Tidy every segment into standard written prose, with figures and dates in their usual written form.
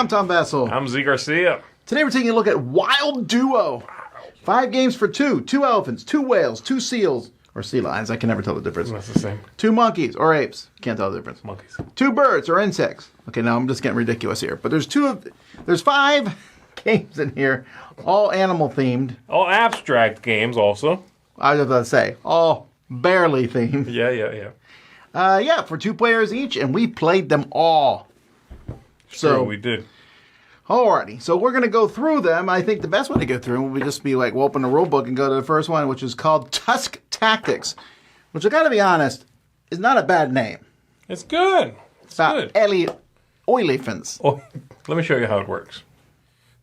I'm Tom Vessel. I'm Z Garcia. Today we're taking a look at Wild Duo. 5 games for 2. 2 elephants, 2 whales, 2 seals, or sea lions. I can never tell the difference. That's the same. 2 monkeys, or apes. Can't tell the difference. Monkeys. 2 birds, or insects. Okay, now I'm just getting ridiculous here. But there's 5 games in here, all animal themed. All abstract games also. I was about to say, all barely themed. Yeah. For 2 players each, and we played them all. True, we did. Alrighty, so we're going to go through them. I think the best way to go through them would just be like, we'll open the rule book and go to the first one, which is called Tusk Tactics, which I got to be honest, is not a bad name. It's good. It's about good. Elephants. Oh, let me show you how it works.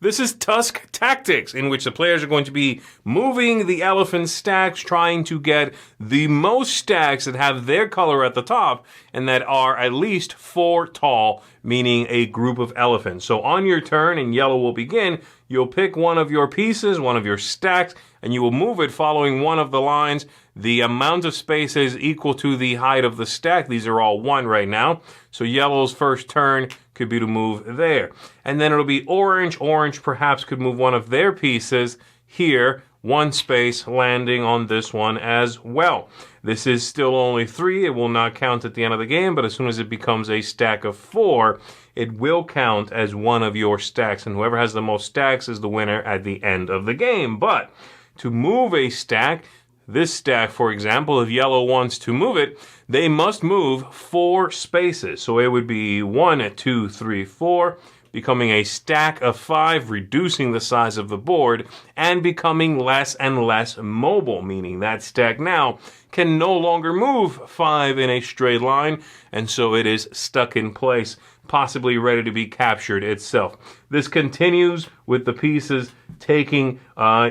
This is Tusk Tactics, in which the players are going to be moving the elephant stacks, trying to get the most stacks that have their color at the top and that are at least 4 tall, meaning a group of elephants. So on your turn, and yellow will begin, you'll pick one of your pieces, one of your stacks, and you will move it following one of the lines. The amount of space is equal to the height of the stack. These are all 1 right now. So yellow's first turn could be to move there. And then it'll be orange. Orange perhaps could move one of their pieces here, 1 space landing on this one as well. This is still only 3. It will not count at the end of the game, but as soon as it becomes a stack of 4, it will count as one of your stacks. And whoever has the most stacks is the winner at the end of the game. But to move a stack, this stack, for example, if yellow wants to move it, they must move 4 spaces. So it would be 1, 2, 3, 4, becoming a stack of 5, reducing the size of the board, and becoming less and less mobile, meaning that stack now can no longer move 5 in a straight line, and so it is stuck in place, possibly ready to be captured itself. This continues with the pieces taking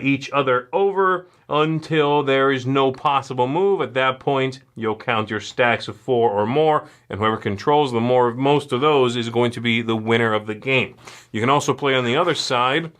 each other over until there is no possible move. At that point, you'll count your stacks of 4 or more, and whoever controls most of those is going to be the winner of the game. You can also play on the other side,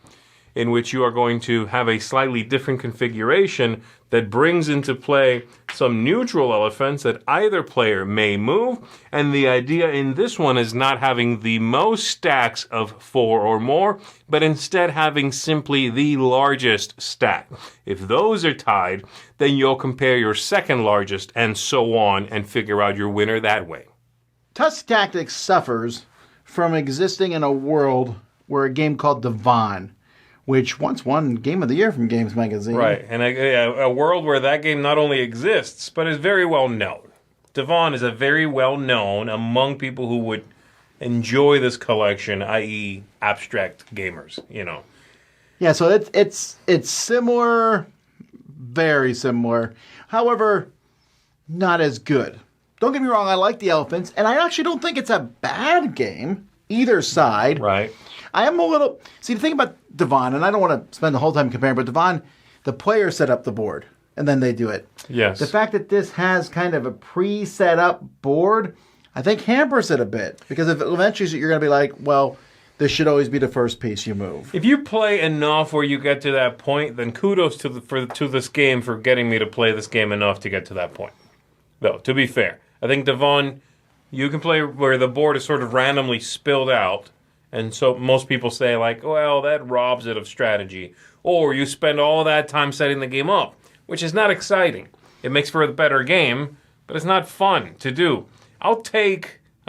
in which you are going to have a slightly different configuration that brings into play some neutral elephants that either player may move. And the idea in this one is not having the most stacks of 4 or more, but instead having simply the largest stack. If those are tied, then you'll compare your second largest and so on and figure out your winner that way. Tusk Tactics suffers from existing in a world where a game called Devon, which once won Game of the Year from Games Magazine. Right, and a world where that game not only exists, but is very well known. Devon is a very well known among people who would enjoy this collection, i.e. abstract gamers, you know. Yeah, so it's similar, very similar. However, not as good. Don't get me wrong, I like the elephants, and I actually don't think it's a bad game, either side. Right. I am a little... See, the thing about Devon, and I don't want to spend the whole time comparing, but Devon, the players set up the board, and then they do it. Yes. The fact that this has kind of a pre-set up board, I think hampers it a bit. Because if eventually you're going to be like, well, this should always be the first piece you move. If you play enough where you get to that point, then kudos to this game for getting me to play this game enough to get to that point. Though, to be fair, I think Devon, you can play where the board is sort of randomly spilled out. And so most people say, like, well, that robs it of strategy. Or you spend all that time setting the game up, which is not exciting. It makes for a better game, but it's not fun to do. I'm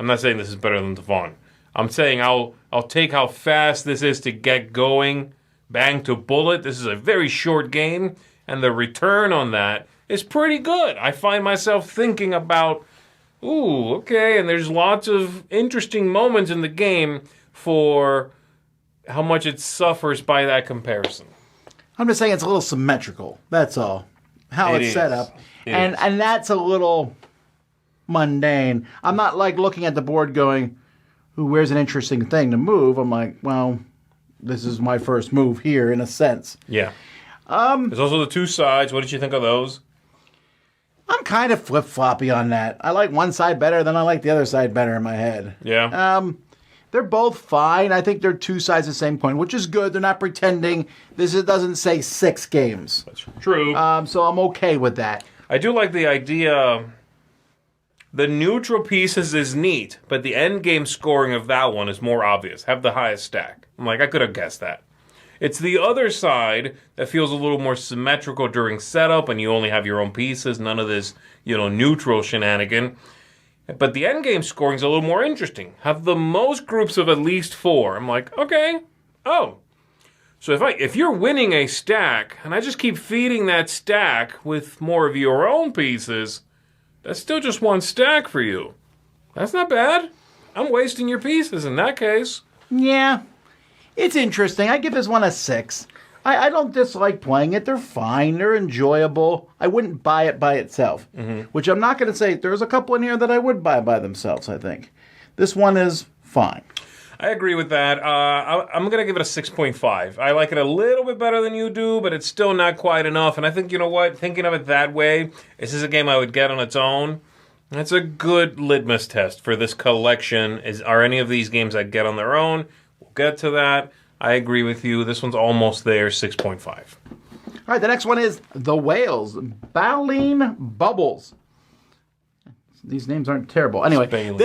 not saying this is better than Devon. I'm saying I'll take how fast this is to get going, bang to bullet. This is a very short game, and the return on that is pretty good. I find myself thinking about, ooh, okay, and there's lots of interesting moments in the game for how much it suffers by that comparison. I'm just saying it's a little symmetrical. That's all. How it's set up. And that's a little mundane. I'm not like looking at the board going, ooh, where's an interesting thing to move? I'm like, well, this is my first move here in a sense. Yeah. There's also the 2 sides. What did you think of those? I'm kind of flip-floppy on that. I like one side better than I like the other side better in my head. Yeah. They're both fine. I think they're 2 sides of the same coin, which is good. They're not pretending. This doesn't say 6 games. That's true. So I'm okay with that. I do like the idea The neutral pieces is neat, but the end game scoring of that one is more obvious. Have the highest stack. I'm like, I could have guessed that. It's the other side that feels a little more symmetrical during setup, and you only have your own pieces, none of this, neutral shenanigan. But the end game scoring is a little more interesting. Have the most groups of at least 4. I'm like, okay. Oh. So if you're winning a stack, and I just keep feeding that stack with more of your own pieces, that's still just one stack for you. That's not bad. I'm wasting your pieces in that case. Yeah. It's interesting. I give this one a 6. I don't dislike playing it. They're fine. They're enjoyable. I wouldn't buy it by itself. Which I'm not going to say. There's a couple in here that I would buy by themselves, I think. This one is fine. I agree with that. I'm going to give it a 6.5. I like it a little bit better than you do, but it's still not quite enough. And I think, you know what? Thinking of it that way, this is a game I would get on its own. That's a good litmus test for this collection. Are any of these games I'd get on their own? We'll get to that. I agree with you. This one's almost there, 6.5. All right, the next one is The Whales, Baleen Bubbles. These names aren't terrible. Anyway, Baleen.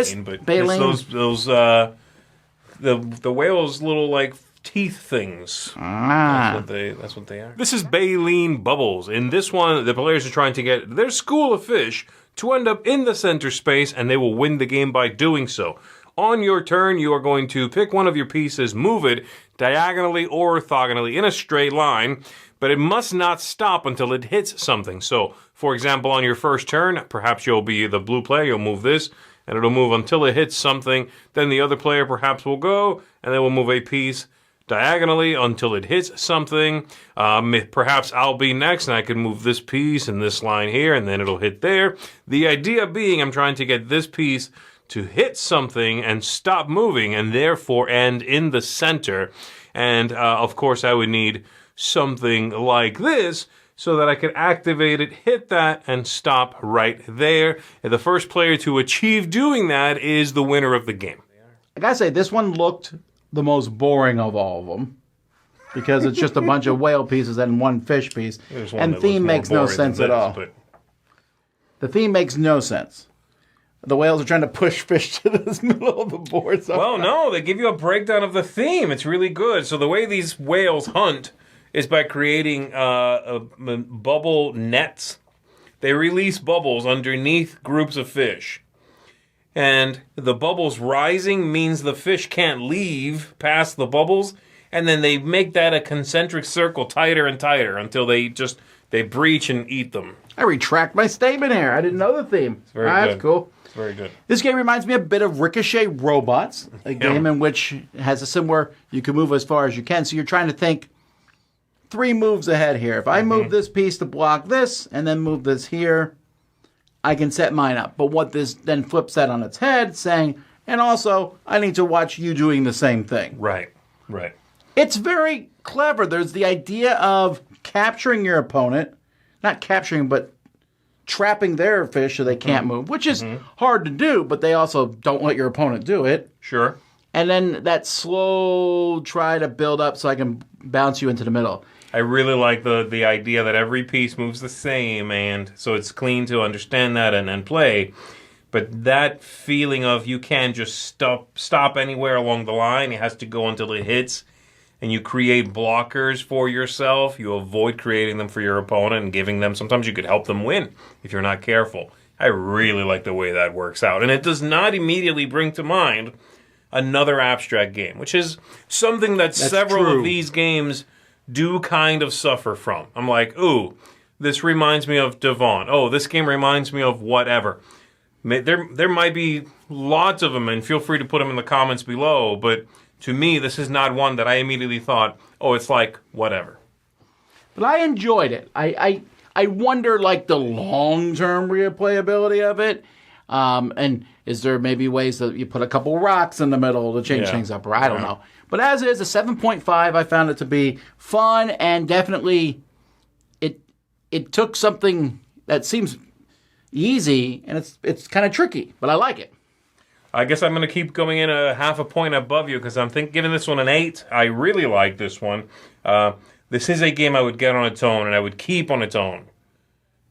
The whale's little like teeth things. That's what they are. This is Baleen Bubbles. In this one, the players are trying to get their school of fish to end up in the center space, and they will win the game by doing so. On your turn, you are going to pick one of your pieces, move it diagonally or orthogonally in a straight line, but it must not stop until it hits something. So, for example, on your first turn, perhaps you'll be the blue player, you'll move this, and it'll move until it hits something. Then the other player perhaps will go, and they will move a piece diagonally until it hits something. Perhaps I'll be next, and I can move this piece and this line here, and then it'll hit there. The idea being I'm trying to get this piece to hit something and stop moving, and therefore end in the center. And, of course, I would need something like this so that I could activate it, hit that, and stop right there. And the first player to achieve doing that is the winner of the game. I gotta say, this one looked the most boring of all of them because it's just a bunch of whale pieces and one fish piece. And theme makes no sense at all. The theme makes no sense. The whales are trying to push fish to this middle of the board. Well, no, they give you a breakdown of the theme. It's really good. So the way these whales hunt is by creating bubble nets. They release bubbles underneath groups of fish. And the bubbles rising means the fish can't leave past the bubbles. And then they make that a concentric circle tighter and tighter until they breach and eat them. I retract my statement here. I didn't know the theme. It's very good. That's cool. It's very good. This game reminds me a bit of Ricochet Robots, a game in which has a similar, you can move as far as you can. So you're trying to think 3 moves ahead here. If I move this piece to block this and then move this here, I can set mine up. But what this then flips that on its head, saying, and also, I need to watch you doing the same thing. Right. It's very clever. There's the idea of capturing your opponent, not capturing, but trapping their fish so they can't move, which is hard to do, but they also don't let your opponent do it. Sure. And then that slow try to build up so I can bounce you into the middle. I really like the idea that every piece moves the same, and so it's clean to understand that and play. But that feeling of you can't just stop anywhere along the line, it has to go until it hits, and you create blockers for yourself. You avoid creating them for your opponent and giving them. Sometimes you could help them win if you're not careful. I really like the way that works out. And it does not immediately bring to mind another abstract game, which is something that several of these games do kind of suffer from. I'm like, ooh, this reminds me of Devon. Oh, this game reminds me of whatever. There might be lots of them, and feel free to put them in the comments below, but to me, this is not one that I immediately thought, oh, it's like whatever. But I enjoyed it. I wonder, like, the long-term replayability of it. And is there maybe ways that you put a couple rocks in the middle to change things up? Or I don't know. But as is, a 7.5, I found it to be fun, and definitely it took something that seems easy, and it's kind of tricky, but I like it. I guess I'm going to keep going in a half a point above you because I'm giving this one an 8. I really like this one. This is a game I would get on its own and I would keep on its own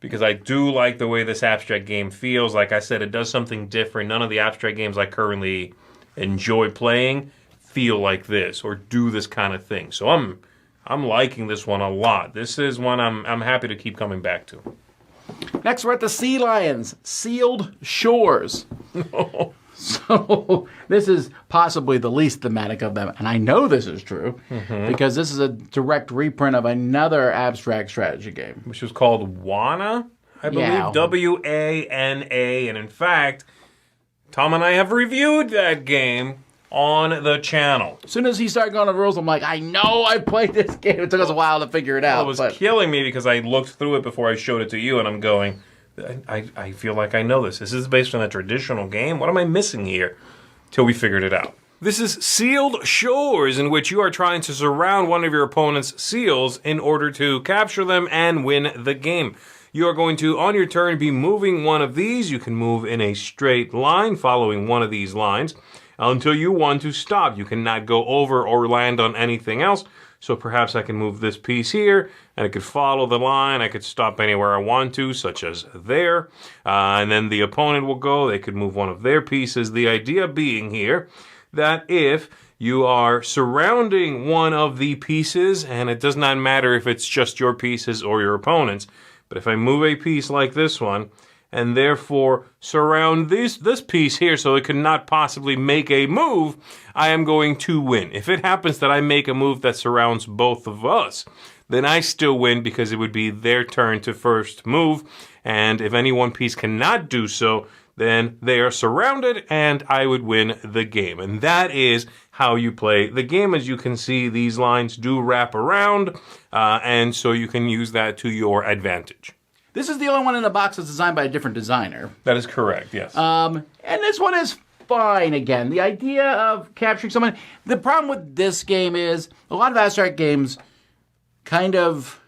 because I do like the way this abstract game feels. Like I said, it does something different. None of the abstract games I currently enjoy playing feel like this or do this kind of thing. So I'm liking this one a lot. This is one I'm happy to keep coming back to. Next, we're at the Sea Lions, Sealed Shores. So this is possibly the least thematic of them, and I know this is true because this is a direct reprint of another abstract strategy game, which was called Wana, I believe, Yeah. WANA, and in fact, Tom and I have reviewed that game on the channel. As soon as he started going over rules, I'm like, I know I played this game. It took us a while to figure it out. It was killing me because I looked through it before I showed it to you, and I'm going, I feel like I know this. This is based on a traditional game. What am I missing here? Till we figured it out. This is Sealed Shores, in which you are trying to surround one of your opponent's seals in order to capture them and win the game. You are going to, on your turn, be moving one of these. You can move in a straight line following one of these lines until you want to stop. You cannot go over or land on anything else. So perhaps I can move this piece here, and I could follow the line. I could stop anywhere I want to, such as there. And then the opponent will go. They could move one of their pieces. The idea being here that if you are surrounding one of the pieces, and it does not matter if it's just your pieces or your opponent's, but if I move a piece like this one, and therefore surround this piece here so it could not possibly make a move, I am going to win. If it happens that I make a move that surrounds both of us, then I still win because it would be their turn to first move. And if any one piece cannot do so, then they are surrounded and I would win the game. And that is how you play the game. As you can see, these lines do wrap around, and so you can use that to your advantage. This is the only one in the box that's designed by a different designer. That is correct, yes. And this one is fine again. The idea of capturing someone. The problem with this game is a lot of abstract games kind of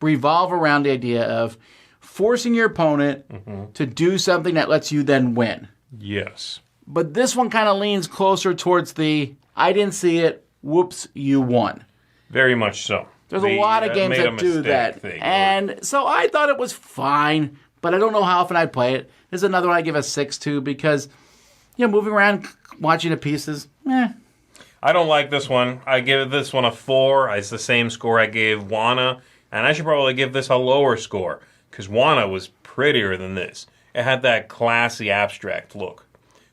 revolve around the idea of forcing your opponent to do something that lets you then win. Yes. But this one kind of leans closer towards the, I didn't see it, whoops, you won. Very much so. There's a lot of games that do that. And so I thought it was fine, but I don't know how often I'd play it. There's another one I give a 6 to because, moving around, watching the pieces, I don't like this one. I give this one a 4. It's the same score I gave Wana, and I should probably give this a lower score because Wana was prettier than this. It had that classy abstract look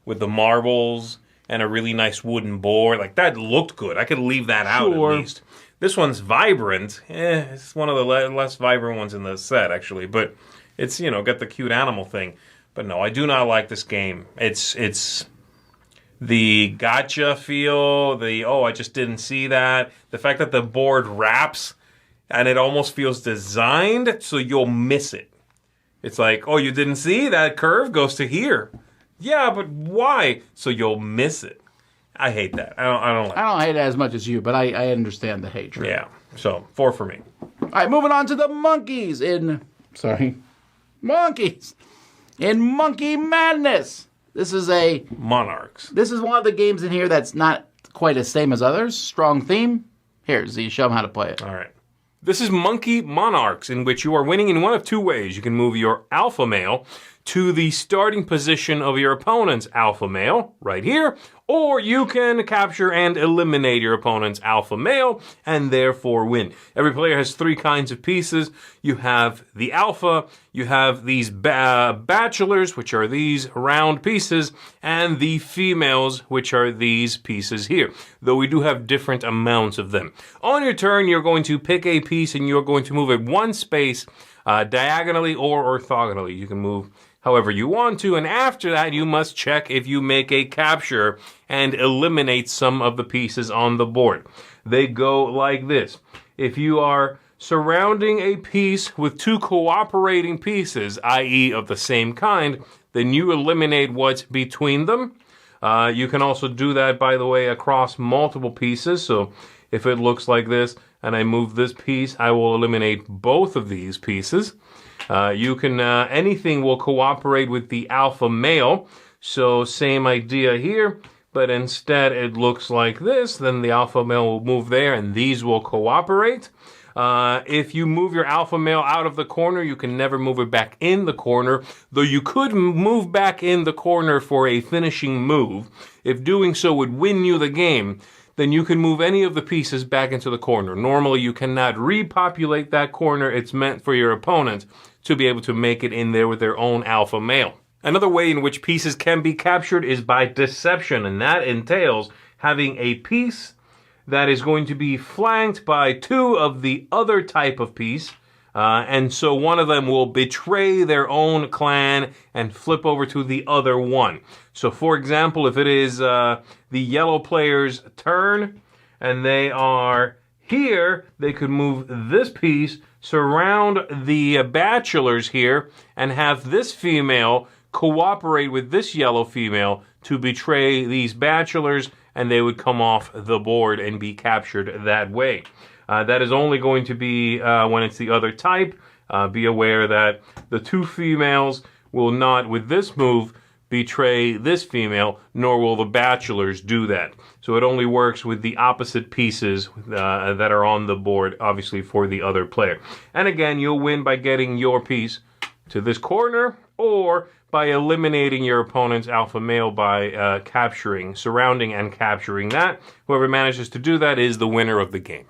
with the marbles and a really nice wooden board. Like, that looked good. I could leave that out at least. This one's vibrant. It's one of the less vibrant ones in the set, actually. But it's, got the cute animal thing. But no, I do not like this game. It's the gotcha feel, I just didn't see that. The fact that the board wraps and it almost feels designed so you'll miss it. It's like, you didn't see that curve goes to here. Yeah, but why? So you'll miss it. I hate that. I don't like it. I don't hate it as much as you, but I understand the hatred. Yeah, so 4 for me. All right, moving on to the monkeys in Monkey Madness. This is Monarchs. This is one of the games in here that's not quite the same as others. Strong theme. Here, Z, show them how to play it. All right. This is Monkey Monarchs, in which you are winning in one of two ways. You can move your alpha male to the starting position of your opponent's alpha male, right here, or you can capture and eliminate your opponent's alpha male and therefore win. Every player has 3 kinds of pieces. You have the alpha, you have these bachelors, which are these round pieces, and the females, which are these pieces here, though we do have different amounts of them. On your turn, you're going to pick a piece and you're going to move it 1 space diagonally or orthogonally. You can move however you want to, and after that you must check if you make a capture and eliminate some of the pieces on the board. They go like this. If you are surrounding a piece with 2 cooperating pieces, i.e. of the same kind, then you eliminate what's between them. You can also do that, by the way, across multiple pieces. So if it looks like this and I move this piece, I will eliminate both of these pieces. You can, anything will cooperate with the alpha male. So same idea here, but instead it looks like this. Then the alpha male will move there and these will cooperate. If you move your alpha male out of the corner, you can never move it back in the corner, though you could move back in the corner for a finishing move. If doing so would win you the game, then you can move any of the pieces back into the corner. Normally, you cannot repopulate that corner. It's meant for your opponent to be able to make it in there with their own alpha male. Another way in which pieces can be captured is by deception, and that entails having a piece that is going to be flanked by two of the other type of piece, and so one of them will betray their own clan and flip over to the other one. So for example, if it is the yellow player's turn and they are here, they could move this piece, surround the bachelors here, and have this female cooperate with this yellow female to betray these bachelors, and they would come off the board and be captured that way. That is only going to be when it's the other type. Be aware that the two females will not, with this move, betray this female, nor will the bachelors do that. So it only works with the opposite pieces that are on the board, obviously, for the other player. And again, you'll win by getting your piece to this corner, or by eliminating your opponent's alpha male by surrounding and capturing that. Whoever manages to do that is the winner of the game.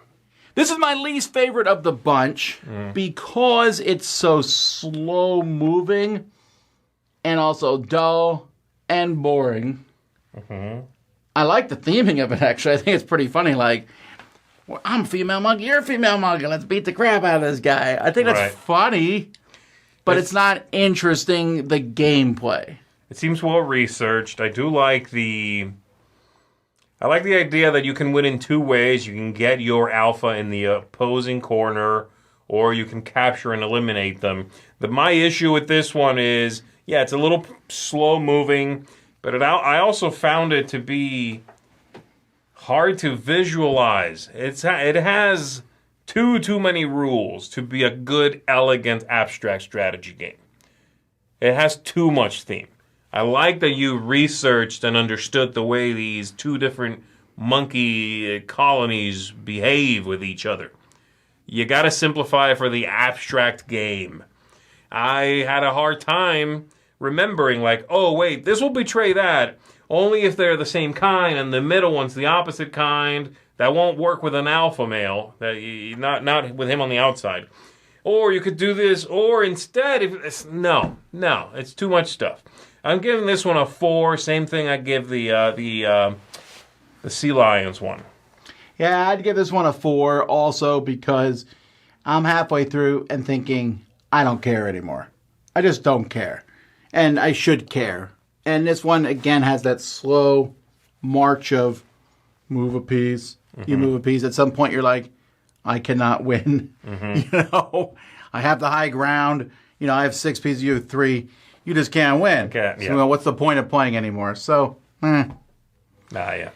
This is my least favorite of the bunch because it's so slow moving and also dull and boring. I like the theming of it, actually. I think it's pretty funny. Like, well, I'm a female monkey, you're a female monkey. Let's beat the crap out of this guy. I think that's funny. But it's not interesting, the gameplay. It seems well researched. I do like the idea that you can win in two ways. You can get your alpha in the opposing corner, or you can capture and eliminate them. My issue with this one is, it's a little slow moving, but I also found it to be hard to visualize. It has too many rules to be a good, elegant, abstract strategy game. It has too much theme. I like that you researched and understood the way these two different monkey colonies behave with each other. You gotta simplify for the abstract game. I had a hard time remembering, like, oh wait, this will betray that only if they're the same kind, and the middle one's the opposite kind. That won't work with an alpha male. Not with him on the outside. Or you could do this, or instead, it's too much stuff. I'm giving this one a 4. Same thing I give the Sea Lions one. Yeah, I'd give this one a 4 also because I'm halfway through and thinking, I don't care anymore. I just don't care. And I should care. And this one, again, has that slow march of move a piece. You move a piece. At some point, you're like, I cannot win. I have the high ground. I have 6 pieces. You have 3. You just can't win. So what's the point of playing anymore? So, yeah.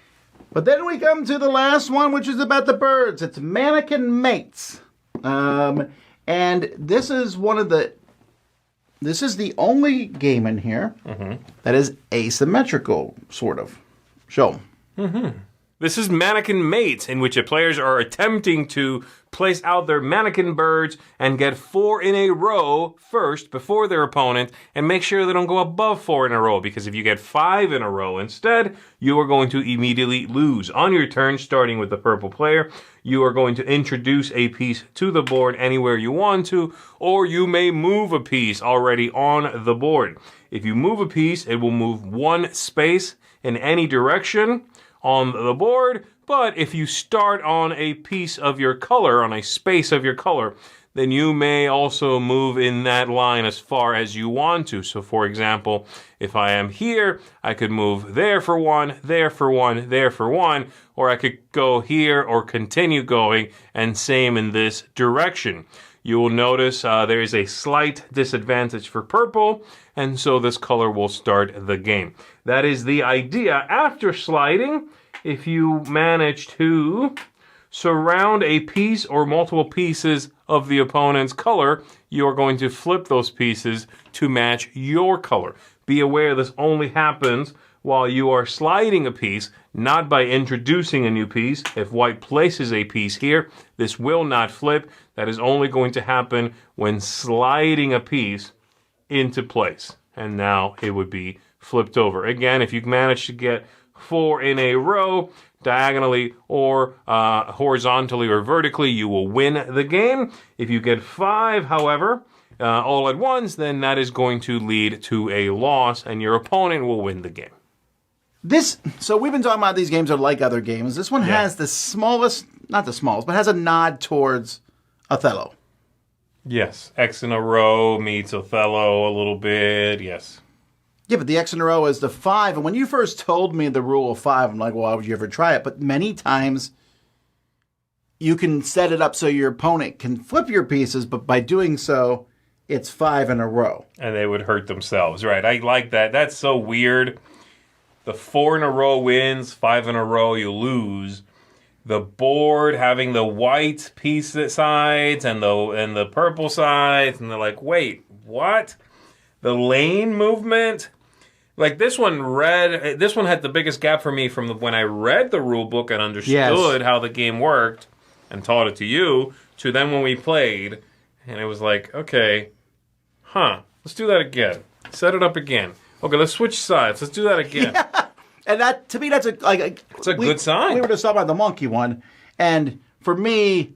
But then we come to the last one, which is about the birds. It's Manakin Mates. And this is this is the only game in here that is asymmetrical, sort of. Show 'em. This is Manakin Mates, in which the players are attempting to place out their mannequin birds and get 4 in a row first before their opponent, and make sure they don't go above 4 in a row, because if you get 5 in a row instead, you are going to immediately lose. On your turn, starting with the purple player, you are going to introduce a piece to the board anywhere you want to, or you may move a piece already on the board. If you move a piece, it will move 1 space in any direction on the board, but if you start on a piece of your color, on a space of your color, then you may also move in that line as far as you want to. So for example, if I am here, I could move there for 1, there for 1, there for 1, or I could go here or continue going, and same in this direction. You will notice there is a slight disadvantage for purple, and so this color will start the game. That is the idea. After sliding, if you manage to surround a piece or multiple pieces of the opponent's color, you are going to flip those pieces to match your color. Be aware this only happens while you are sliding a piece, not by introducing a new piece. If white places a piece here, this will not flip. That is only going to happen when sliding a piece into place. And now it would be flipped over. Again, if you manage to get 4 in a row, diagonally or horizontally or vertically, you will win the game. If you get 5, however, all at once, then that is going to lead to a loss, and your opponent will win the game. So we've been talking about these games are like other games. This one has the smallest, not the smallest, but has a nod towards Othello. Yes, X in a row meets Othello a little bit, yes. Yeah, but the X in a row is the 5. And when you first told me the rule of 5, I'm like, well, why would you ever try it? But many times you can set it up so your opponent can flip your pieces, but by doing so, it's 5 in a row. And they would hurt themselves, right? I like that. That's so weird. The 4 in a row wins, 5 in a row you lose. The board having the white piece sides and the purple sides, and they're like, wait, what? The lane movement? Like this one had the biggest gap for me from when I read the rule book and understood how the game worked and taught it to you, to then when we played, and it was like, okay, let's do that again. Set it up again. Okay, let's switch sides. Let's do that again. Yeah. And that, to me, that's it's a good sign. We were just talking about the monkey one, and for me,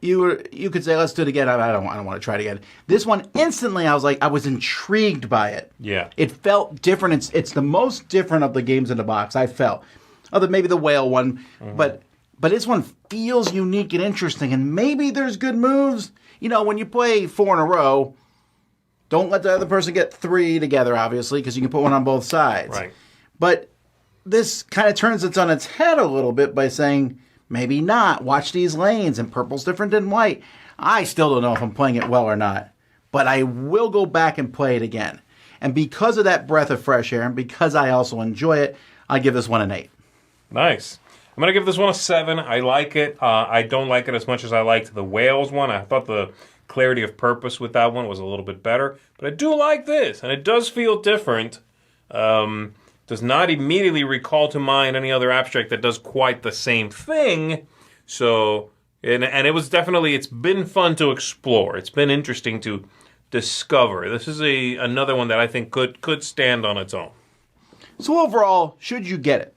you could say, let's do it again. I don't want to try it again. This one, instantly, I was intrigued by it. Yeah. It felt different. It's the most different of the games in the box, I felt. Other than maybe the whale one, but this one feels unique and interesting, and maybe there's good moves. You know, when you play 4 in a row, don't let the other person get 3 together, obviously, because you can put one on both sides. Right. But this kind of turns it on its head a little bit by saying, maybe not. Watch these lanes, and purple's different than white. I still don't know if I'm playing it well or not, but I will go back and play it again. And because of that breath of fresh air, and because I also enjoy it, I give this one an 8. Nice. I'm going to give this one a 7. I like it. I don't like it as much as I liked the whales one. I thought the clarity of purpose with that one was a little bit better. But I do like this, and it does feel different. Does not immediately recall to mind any other abstract that does quite the same thing. So, and it was definitely, it's been fun to explore. It's been interesting to discover. This is another one that I think could stand on its own. So overall, should you get it?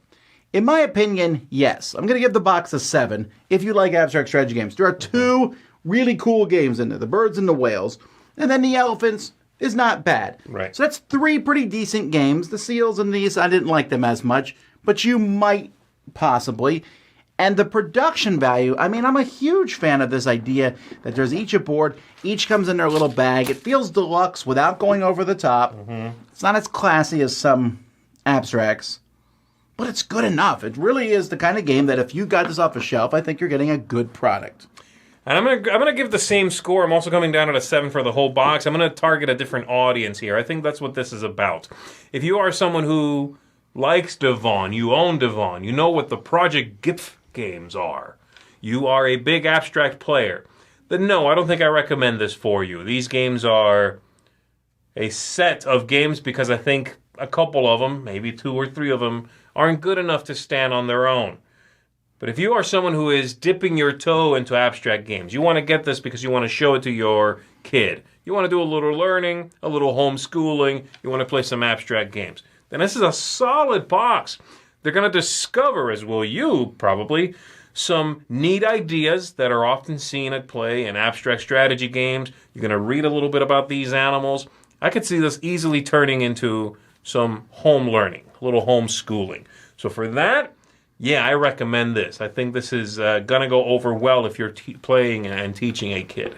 In my opinion, yes. I'm going to give the box a 7 if you like abstract strategy games. There are 2 really cool games in there, the birds and the whales. And then the elephants is not bad. Right. So that's 3 pretty decent games. The seals and these, I didn't like them as much, but you might possibly. And the production value, I mean, I'm a huge fan of this idea that there's each a board, each comes in their little bag. It feels deluxe without going over the top. It's not as classy as some abstracts, but it's good enough. It really is the kind of game that if you got this off a shelf, I think you're getting a good product. And I'm gonna give the same score. I'm also coming down at a 7 for the whole box. I'm gonna target a different audience here. I think that's what this is about. If you are someone who likes Devon, you own Devon, you know what the Project GIF games are, you are a big abstract player, then no, I don't think I recommend this for you. These games are a set of games because I think a couple of them, maybe 2 or 3 of them, aren't good enough to stand on their own. But if you are someone who is dipping your toe into abstract games, you want to get this because you want to show it to your kid. You want to do a little learning, a little homeschooling. You want to play some abstract games. Then this is a solid box. They're going to discover, as will you probably, some neat ideas that are often seen at play in abstract strategy games. You're going to read a little bit about these animals. I could see this easily turning into some home learning, a little homeschooling. So for that, yeah, I recommend this. I think this is going to go over well if you're playing and teaching a kid.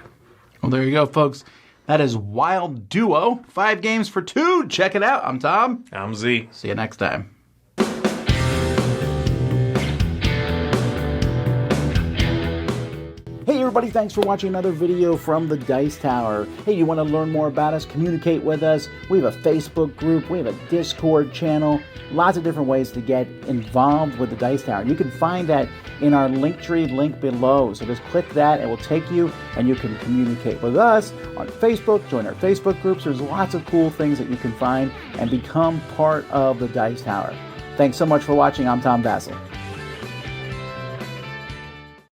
Well, there you go, folks. That is Wild Duo. 5 games for 2. Check it out. I'm Tom. I'm Z. See you next time. Hey everybody, thanks for watching another video from the Dice Tower. Hey, you want to learn more about us, communicate with us? We have a Facebook group, we have a Discord channel, lots of different ways to get involved with the Dice Tower. You can find that in our Linktree link below. So just click that, it will take you and you can communicate with us on Facebook, join our Facebook groups. There's lots of cool things that you can find and become part of the Dice Tower. Thanks so much for watching. I'm Tom Vassell.